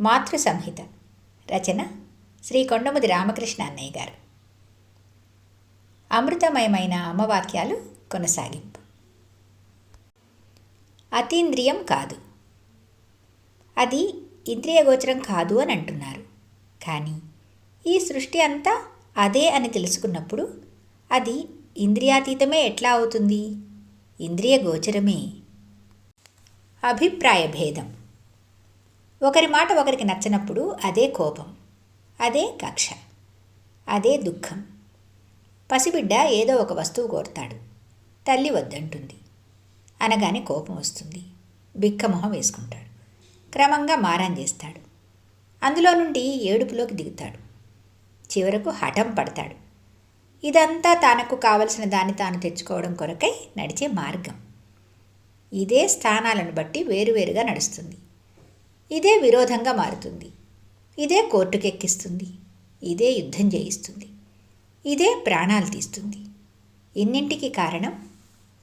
మాతృ సంహిత. రచన శ్రీ కొండముది రామకృష్ణ అన్నయ్య గారు. అమృతమయమైన అమ్మవాక్యాలు కొనసాగింపు. అతీంద్రియం కాదు, అది ఇంద్రియగోచరం కాదు అని అంటున్నారు. కానీ ఈ సృష్టి అంతా అదే అని తెలుసుకున్నప్పుడు అది ఇంద్రియాతీతమే ఎట్లా అవుతుంది? ఇంద్రియగోచరమే. అభిప్రాయ భేదం. ఒకరి మాట ఒకరికి నచ్చనప్పుడు అదే కోపం, అదే కక్ష, అదే దుఃఖం. పసిబిడ్డ ఏదో ఒక వస్తువు కోరతాడు, తల్లి వద్దంటుంది. అనగానే కోపం వస్తుంది, బిక్కమొహం వేసుకుంటాడు, క్రమంగా మారం చేస్తాడు. అందులో నుండి ఏడుపులోకి దిగుతాడు, చివరకు హఠం పడతాడు. ఇదంతా తనకు కావలసిన దాన్ని తాను తెచ్చుకోవడం కొరకై నడిచే మార్గం. ఇదే స్థానాలను బట్టి వేరువేరుగా నడుస్తుంది. ఇదే విరోధంగా మారుతుంది. ఇదే కోర్టుకెక్కిస్తుంది. ఇదే యుద్ధం చేయిస్తుంది. ఇదే ప్రాణాలు తీస్తుంది. ఇన్నింటికి కారణం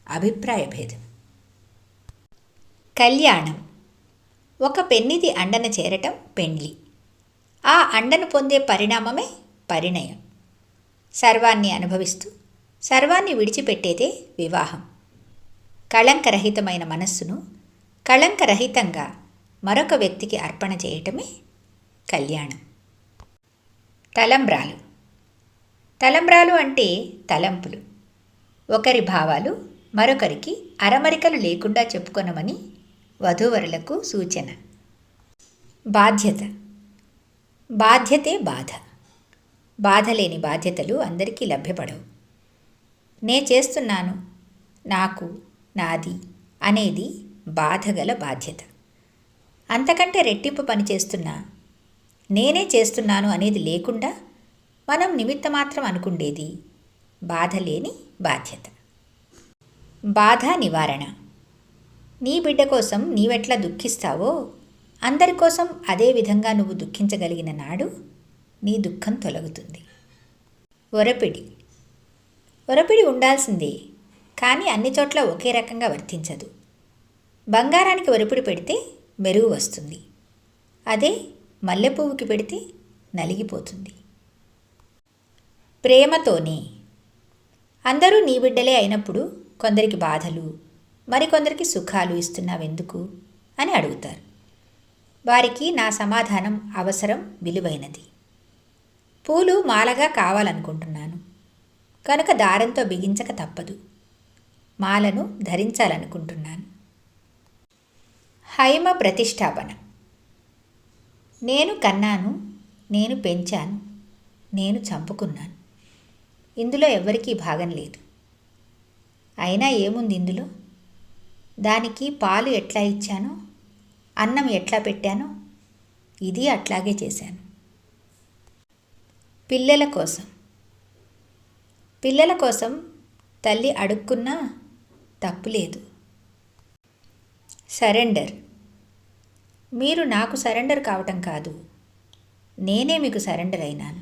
అభిప్రాయ భేదం. కళ్యాణం. ఒక పెన్నిది అండన చేరటం పెండ్లి. ఆ అండను పొందే పరిణామమే పరిణయం. సర్వాన్ని అనుభవిస్తూ సర్వాన్ని విడిచిపెట్టేదే వివాహం. కళంకరహితమైన మనస్సును కళంకరహితంగా మరొక వ్యక్తికి అర్పణ చేయటమే కళ్యాణం. తలంబ్రాలు. తలంబ్రాలు అంటే తలంపులు. ఒకరి భావాలు మరొకరికి అరమరికలు లేకుండా చెప్పుకొనమని వధూవరులకు సూచన. బాధ్యత. బాధ్యతే బాధ. బాధ లేని బాధ్యతలు అందరికీ లభ్యపడవు. నే చేస్తున్నాను, నాకు, నాది అనేది బాధగల బాధ్యత. అంతకంటే రెట్టింపు పని చేస్తున్నా నేనే చేస్తున్నాను అనేది లేకుండా మనం నిమిత్తమాత్రం అనుకుండేది బాధ లేని బాధ్యత. బాధ నివారణ. నీ బిడ్డ కోసం నీవెట్లా దుఃఖిస్తావో అందరి కోసం అదే విధంగా నువ్వు దుఃఖించగలిగిన నాడు నీ దుఃఖం తొలగుతుంది. ఒరపిడి. ఒరపిడి ఉండాల్సిందే, కానీ అన్ని చోట్ల ఒకే రకంగా వర్తించదు. బంగారానికి ఒరపిడి పెడితే మెరుగు వస్తుంది, అదే మల్లెపువ్వుకి పెడితే నలిగిపోతుంది. ప్రేమతోనే. అందరూ నీ బిడ్డలే అయినప్పుడు కొందరికి బాధలు, మరికొందరికి సుఖాలు ఇస్తున్నావెందుకు అని అడుగుతారు. వారికి నా సమాధానం అవసరం విలువైనది. పూలు మాలగా కావాలనుకుంటున్నాను కనుక దారంతో బిగించక తప్పదు. మాలను ధరించాలనుకుంటున్నాను. హైమ ప్రతిష్టాపన. నేను కన్నాను, నేను పెంచాను, నేను చంపుకున్నాను. ఇందులో ఎవ్వరికీ భాగం లేదు. అయినా ఏముంది ఇందులో? దానికి పాలు ఎట్లా ఇచ్చానో, అన్నం ఎట్లా పెట్టానో ఇది అట్లాగే చేశాను. పిల్లల కోసం. పిల్లల కోసం తల్లి అడుక్కున్నా తప్పులేదు. సరెండర్. మీరు నాకు సరెండర్ కావటం కాదు, నేనే మీకు సరెండర్ అయినాను.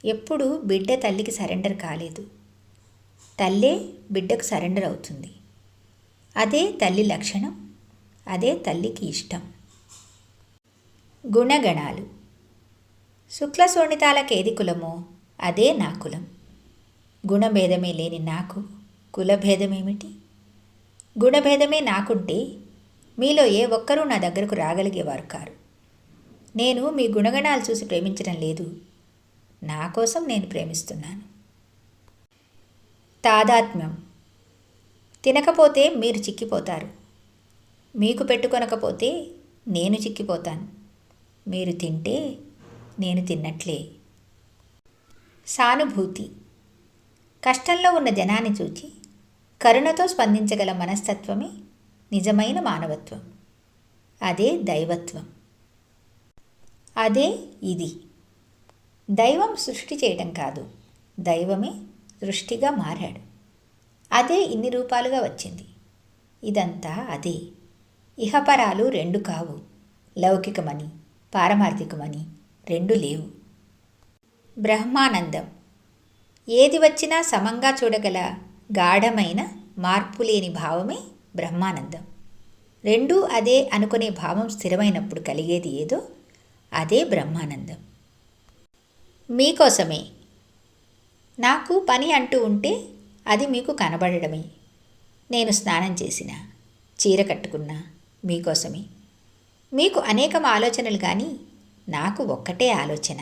ఎప్పుడు బిడ్డ తల్లికి సరెండర్ కాలేదు, తల్లే బిడ్డకు సరెండర్ అవుతుంది. అదే తల్లి లక్షణం, అదే తల్లికి ఇష్టం. గుణగణాలు. శుక్ల శోణితాలకేది కులమో అదే నా కులం. గుణభేదమే లేని నాకు కులభేదమేమిటి? గుణభేదమే నాకుంటే మీలో ఏ ఒక్కరూ నా దగ్గరకు రాగలిగేవారు కారు. నేను మీ గుణగణాలు చూసి ప్రేమించడం లేదు, నా కోసం నేను ప్రేమిస్తున్నాను. తాదాత్మ్యం. తినకపోతే మీరు చిక్కిపోతారు, మీకు పెట్టుకొనకపోతే నేను చిక్కిపోతాను. మీరు తింటే నేను తిన్నట్లే. సానుభూతి. కష్టంలో ఉన్న జనాన్ని చూచి కరుణతో స్పందించగల మనస్తత్వమే నిజమైన మానవత్వం. అదే దైవత్వం. అదే ఇది. దైవం సృష్టి చేయటం కాదు, దైవమే సృష్టిగా మారాడు. అదే ఇన్ని రూపాలుగా వచ్చింది. ఇదంతా అదే. ఇహపరాలు రెండు కావు, లౌకికమని పారమార్థికమని రెండు లేవు. బ్రహ్మానందం. ఏది వచ్చినా సమంగా చూడగల గాఢమైన మార్పులేని భావమే బ్రహ్మానందం. రెండూ అదే అనుకునే భావం స్థిరమైనప్పుడు కలిగేది ఏదో అదే బ్రహ్మానందం. మీకోసమే. నాకు పని అంటూ ఉంటే అది మీకు కనబడడమే. నేను స్నానం చేసినా, చీర కట్టుకున్నా మీకోసమే. మీకు అనేకం ఆలోచనలు కానీ నాకు ఒక్కటే ఆలోచన,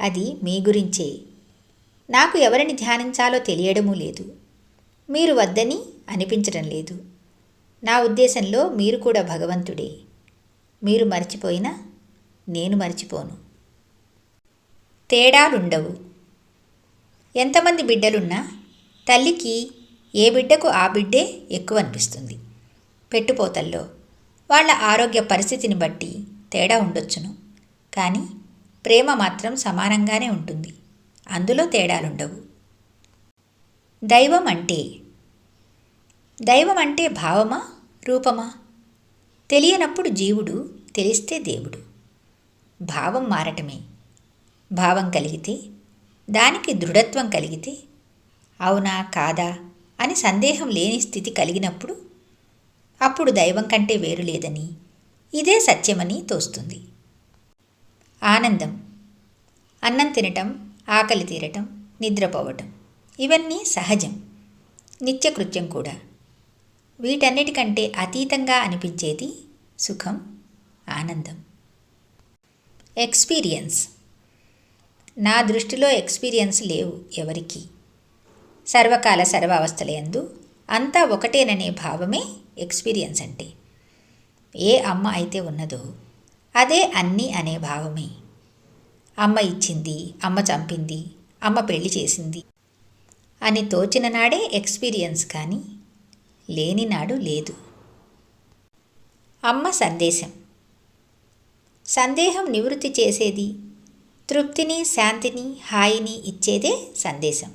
అది మీ గురించే. నాకు ఎవరిని ధ్యానించాలో తెలియడమూ లేదు, మీరు వద్దని అనిపించడం లేదు. నా ఉద్దేశంలో మీరు కూడా భగవంతుడే. మీరు మర్చిపోయినా నేను మర్చిపోను. తేడాలుండవు. ఎంతమంది బిడ్డలున్నా తల్లికి ఏ బిడ్డకు ఆ బిడ్డే ఎక్కువ అనిపిస్తుంది. పెట్టుపోతల్లో వాళ్ళ ఆరోగ్య పరిస్థితిని బట్టి తేడా ఉండొచ్చును, కానీ ప్రేమ మాత్రం సమానంగానే ఉంటుంది. అందులో తేడాలుండవు. దైవం అంటే భావమా, రూపమా? తెలియనప్పుడు జీవుడు, తెలిస్తే దేవుడు. భావం మారటమే. భావం కలిగితే, దానికి దృఢత్వం కలిగితే, అవునా కాదా అని సందేహం లేని స్థితి కలిగినప్పుడు అప్పుడు దైవం కంటే వేరు లేదని, ఇదే సత్యమని తోస్తుంది. ఆనందం. అన్నం తినటం, ఆకలి తీరటం, నిద్రపోవటం ఇవన్నీ సహజం, నిత్యకృత్యం కూడా. వీటన్నిటికంటే అతీతంగా అనిపించేది సుఖం, ఆనందం. ఎక్స్పీరియన్స్. నా దృష్టిలో ఎక్స్పీరియన్స్ లేవు ఎవరికీ. సర్వకాల సర్వావస్థలయందు అంతా ఒకటేననే భావమే ఎక్స్పీరియన్స్ అంటే. ఏ అమ్మ అయితే ఉన్నదో అదే అన్నీ అనే భావమే. అమ్మ ఇచ్చింది, అమ్మ చంపింది, అమ్మ పెళ్లి చేసింది అని తోచిన నాడే ఎక్స్పీరియన్స్, కానీ లేనినాడు లేదు. అమ్మ సందేశం. సందేహం నివృత్తి చేసేది, తృప్తిని, శాంతిని, హాయిని ఇచ్చేదే సందేశం.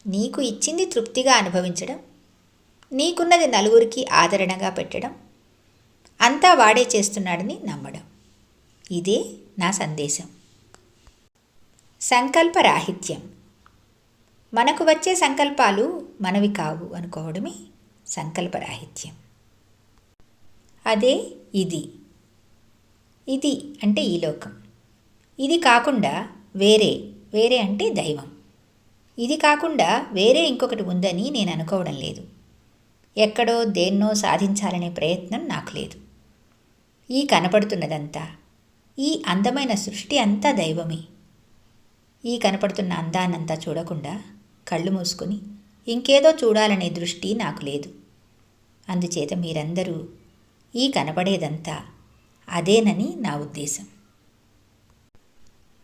నీకు ఇచ్చింది తృప్తిగా అనుభవించడం, నీకున్నది నలుగురికి ఆదరణగా పెట్టడం, అంతా వాడే చేస్తున్నాడని నమ్మడం, ఇదే నా సందేశం. సంకల్పరాహిత్యం. మనకు వచ్చే సంకల్పాలు మనవి కావు అనుకోవడమే సంకల్పరాహిత్యం. అదే ఇది. ఇది అంటే ఈ లోకం. ఇది కాకుండా వేరే అంటే దైవం. ఇది కాకుండా వేరే ఇంకొకటి ఉందని నేను అనుకోవడం లేదు. ఎక్కడో దేన్నో సాధించాలనే ప్రయత్నం నాకు లేదు. ఈ కనపడుతున్నదంతా, ఈ అందమైన సృష్టి అంతా దైవమే. ఈ కనపడుతున్న అందాన్నంతా చూడకుండా కళ్ళు మూసుకొని ఇంకేదో చూడాలనే దృష్టి నాకు లేదు. అందుచేత మీరందరూ ఈ కనపడేదంతా అదేనని నా ఉద్దేశం.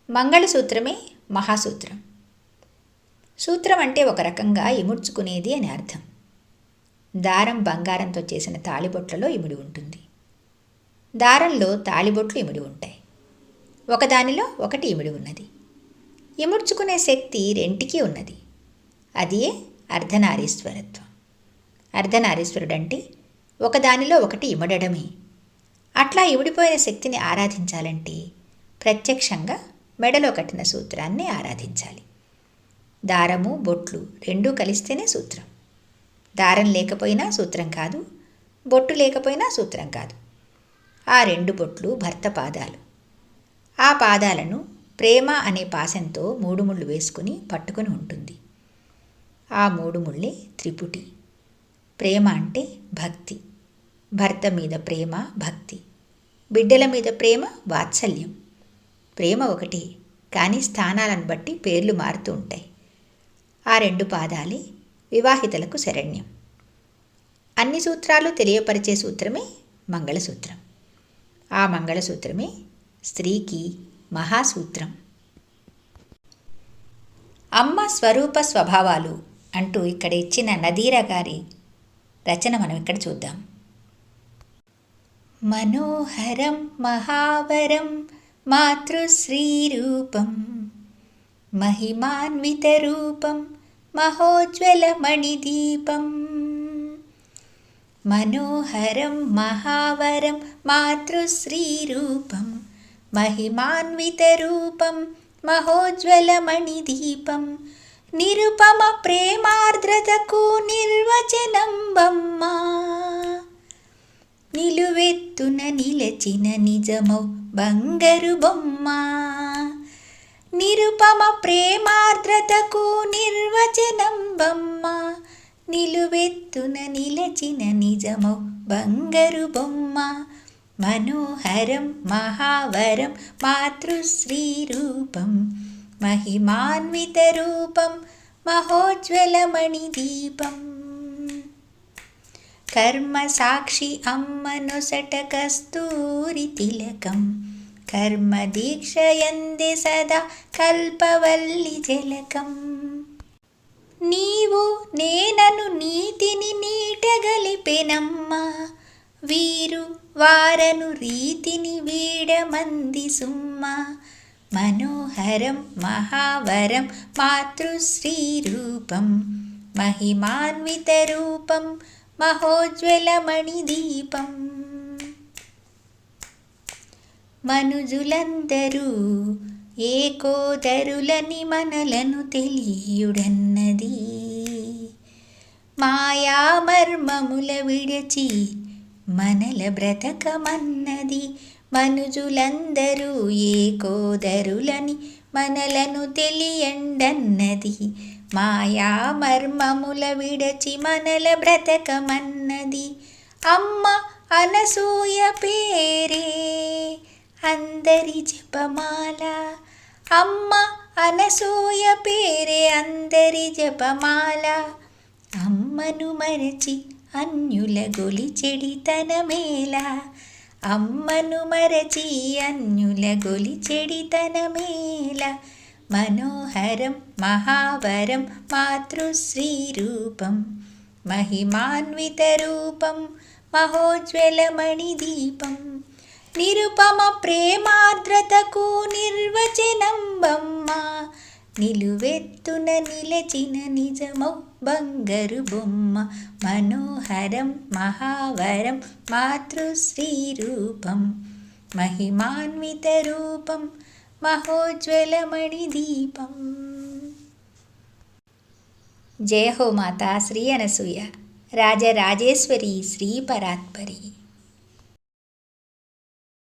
మంగళసూత్రమే మహాసూత్రం. సూత్రం అంటే ఒక రకంగా ఇముడ్చుకునేది అని అర్థం. దారం బంగారంతో చేసిన తాళిబొట్లలో ఇమిడి ఉంటుంది. దారంలో తాళిబొట్లు ఇమిడి ఉంటాయి. ఒకదానిలో ఒకటి ఇమిడి ఉన్నది. ఇముడ్చుకునే శక్తి రెంటికి ఉన్నది. అదియే అర్ధనారీశ్వరత్వం. అర్ధనారీశ్వరుడంటే ఒకదానిలో ఒకటి ఇమడడమే. అట్లా ఇమిడిపోయిన శక్తిని ఆరాధించాలంటే ప్రత్యక్షంగా మెడలో కట్టిన సూత్రాన్ని ఆరాధించాలి. దారము, బొట్లు రెండూ కలిస్తేనే సూత్రం. దారం లేకపోయినా సూత్రం కాదు, బొట్టు లేకపోయినా సూత్రం కాదు. ఆ రెండు బొట్లు భర్త పాదాలు. ఆ పాదాలను ప్రేమ అనే పాశంతో 3 ముళ్ళు వేసుకుని పట్టుకుని ఉంటుంది. ఆ 3 ముళ్ళే త్రిపుటి. ప్రేమ అంటే భక్తి. భర్త మీద ప్రేమ, భక్తి. బిడ్డల మీద ప్రేమ, వాత్సల్యం. ప్రేమ ఒకటే, కానీ స్థానాలను బట్టి పేర్లు మారుతూ ఉంటాయి. ఆ 2 పాదాలే వివాహితలకు శరణ్యం. అన్ని సూత్రాలు తెలియపరిచే సూత్రమే మంగళసూత్రం. ఆ మంగళసూత్రమే స్త్రీకి మహాసూత్రం. అమ్మ స్వరూప స్వభావాలు అంటూ ఇక్కడ ఇచ్చిన నదీర గారి రచన మనం ఇక్కడ చూద్దాం. మనోహరం మహావరం మాతృశ్రీరూపం మహిమాన్వితరూపం మహోజ్వలమణిదీపం. మనోహరం మహావరం మాతృశ్రీరూపం మహిమాన్వితరూపం మహోజ్వలమణిదీపం. నిరుపమ ప్రేమార్ద్రతకు నిర్వచనం బమ్మ. నిలువెత్తున నిలచిన నిజమౌ బంగారు బొమ్మ. నిరుపమ ప్రేమార్ద్రతకు నిర్వచనం బొమ్మ. నిలువెత్తున నిలచిన నిజమౌ బంగారు బొమ్మ. మనోహరం మహావరం మాతృశ్రీ రూపం. మహిమాన్విత రూపం మహోజ్వలమణి దీపం. కర్మ సాక్షి అమ్మ నొసట కస్తూరి తిలకం. కర్మ దీక్షయందే సదా కల్పవల్లి జలకం. నీవు నేనను నీతిని నీటగలిపెనమ్మ. వీరు వారను రీతిని వీడమంది సుమ్మ. మనోహరం మహావరం మాతృశ్రీ రూపం. మహిమాన్విత రూపం మహోజ్వలమణి దీపం. మనుజులందరూ ఏకోదరులని మనలను తెలియుడన్నది. మాయామర్మముల విడచి మనల బ్రతకమన్నది. మనుజులందరూ ఏకోదరులని మనలను తెలియండన్నది. మాయామర్మముల విడచి మనల బ్రతకమన్నది. అమ్మ అనసూయ పేరే అందరి జపమాల. అమ్మ అనసూయ పేరే అందరి జపమాల. అమ్మను మరచి అన్యుల గొలిచెడితనమేల. అమ్మను మరచి అన్యుల గొలిచెడితనమేల. మనోహరం మహావరం మాతృశ్రీ రూపం. మహిమాన్విత రూపం మహోజ్వలమణి దీపం. నిరుపమ ప్రేమార్ద్రతకు నిర్వచనం బొమ్మ. నిలువెత్తున నిలచిన నిజమౌ బంగారు బొమ్మ. మనోహరం మహావరం మాతృశ్రీ రూపం. మహిమాన్విత రూపం మహోజ్వలమణి దీపం. జయ హో మాతా శ్రీ అనసూయ. రాజరాజేశ్వరి శ్రీ పరాత్పరి.